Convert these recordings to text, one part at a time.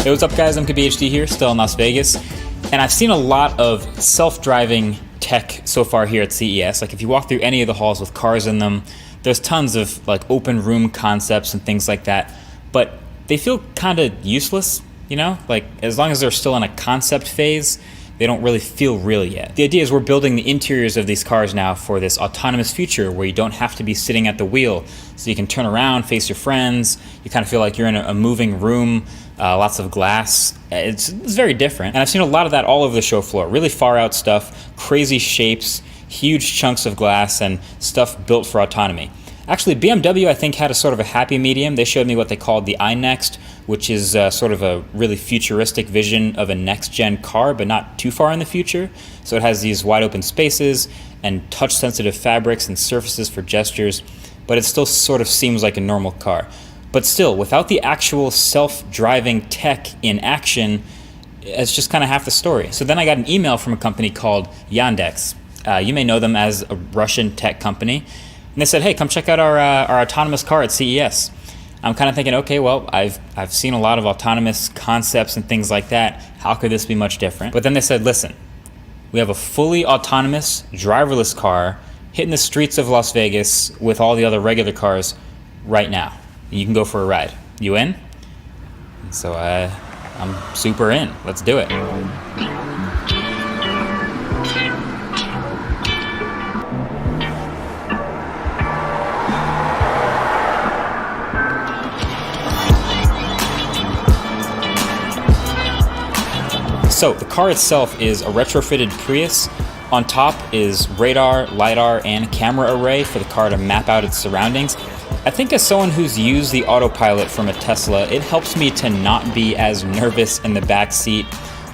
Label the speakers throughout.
Speaker 1: Hey, what's up guys, I'm KBHD here, still in Las Vegas, and I've seen a lot of self-driving tech so far here at CES. Like if you walk through any of the halls with cars in them, there's tons of like open room concepts and things like that, but they feel kind of useless, you know? Like as long as they're still in a concept phase, they don't really feel real yet. The idea is we're building the interiors of these cars now for this autonomous future where you don't have to be sitting at the wheel, so you can turn around, face your friends, you kind of feel like you're in a moving room, lots of glass. It's very different. And I've seen a lot of that all over the show floor. Really far out stuff, crazy shapes, huge chunks of glass, and stuff built for autonomy. Actually, BMW, I think, had a sort of a happy medium. They showed me what they called the iNext, which is sort of a really futuristic vision of a next-gen car, but not too far in the future. So it has these wide-open spaces and touch-sensitive fabrics and surfaces for gestures, but it still sort of seems like a normal car. But still, without the actual self-driving tech in action, it's just kind of half the story. So then I got an email from a company called Yandex. You may know them as a Russian tech company. And they said, hey, come check out our autonomous car at CES. I'm kind of thinking, okay, well, I've seen a lot of autonomous concepts and things like that. How could this be much different? But then they said, listen, we have a fully autonomous, driverless car hitting the streets of Las Vegas with all the other regular cars right now. You can go for a ride. You in? So I'm super in. Let's do it. So the car itself is a retrofitted Prius. On top is radar, LiDAR, and camera array for the car to map out its surroundings. I think as someone who's used the autopilot from a Tesla, it helps me to not be as nervous in the back seat,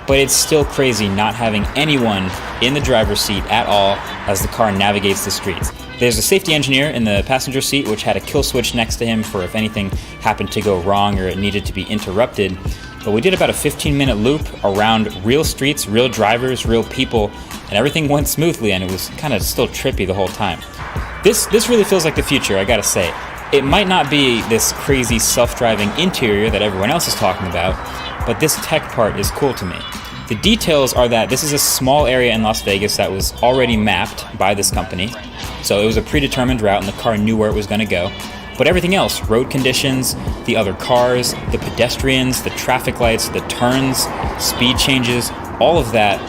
Speaker 1: but it's still crazy not having anyone in the driver's seat at all as the car navigates the streets. There's a safety engineer in the passenger seat which had a kill switch next to him for if anything happened to go wrong or it needed to be interrupted. But we did about a 15-minute loop around real streets, real drivers, real people, and everything went smoothly, and it was kind of still trippy the whole time. This really feels like the future, I gotta say. It might not be this crazy self-driving interior that everyone else is talking about, but this tech part is cool to me. The details are that this is a small area in Las Vegas that was already mapped by this company, so it was a predetermined route and the car knew where it was gonna go. But everything else, road conditions, the other cars, the pedestrians, the traffic lights, the turns, speed changes, all of that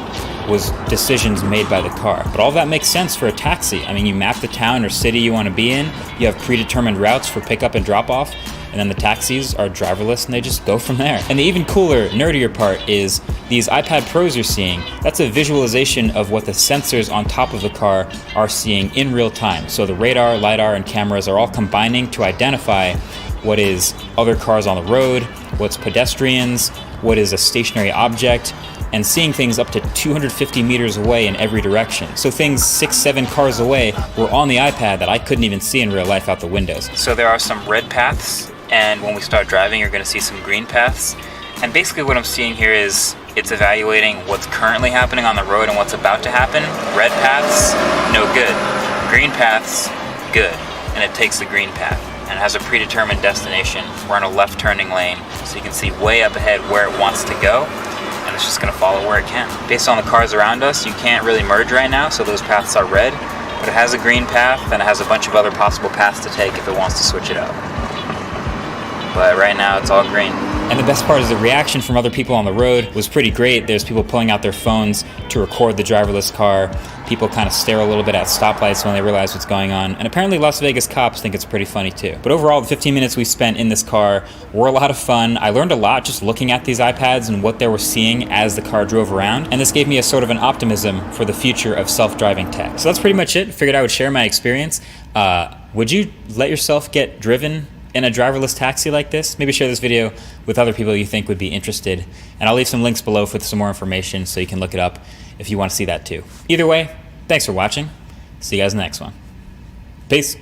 Speaker 1: was decisions made by the car. But all of that makes sense for a taxi. I mean, you map the town or city you want to be in, you have predetermined routes for pickup and drop off, and then the taxis are driverless and they just go from there. And the even cooler, nerdier part is these iPad Pros you're seeing, that's a visualization of what the sensors on top of the car are seeing in real time. So the radar, LiDAR, and cameras are all combining to identify what is other cars on the road, what's pedestrians, what is a stationary object, and seeing things up to 250 meters away in every direction. So things 6-7 cars away were on the iPad that I couldn't even see in real life out the windows. So there are some red paths, and when we start driving, you're gonna see some green paths. And basically what I'm seeing here is it's evaluating what's currently happening on the road and what's about to happen. Red paths, no good. Green paths, good. And it takes the green path and it has a predetermined destination. We're in a left turning lane, so you can see way up ahead where it wants to go. And it's just gonna follow where it can. Based on the cars around us, you can't really merge right now, so those paths are red, but it has a green path and it has a bunch of other possible paths to take if it wants to switch it up. But right now it's all green. And the best part is the reaction from other people on the road was pretty great. There's people pulling out their phones to record the driverless car. People kind of stare a little bit at stoplights when they realize what's going on. And apparently Las Vegas cops think it's pretty funny too. But overall, the 15 minutes we spent in this car were a lot of fun. I learned a lot just looking at these iPads and what they were seeing as the car drove around. And this gave me a sort of an optimism for the future of self-driving tech. So that's pretty much it. Figured I would share my experience. Would you let yourself get driven in a driverless taxi like this? Maybe share this video with other people you think would be interested. And I'll leave some links below for some more information so you can look it up if you want to see that too. Either way, thanks for watching. See you guys in the next one. Peace.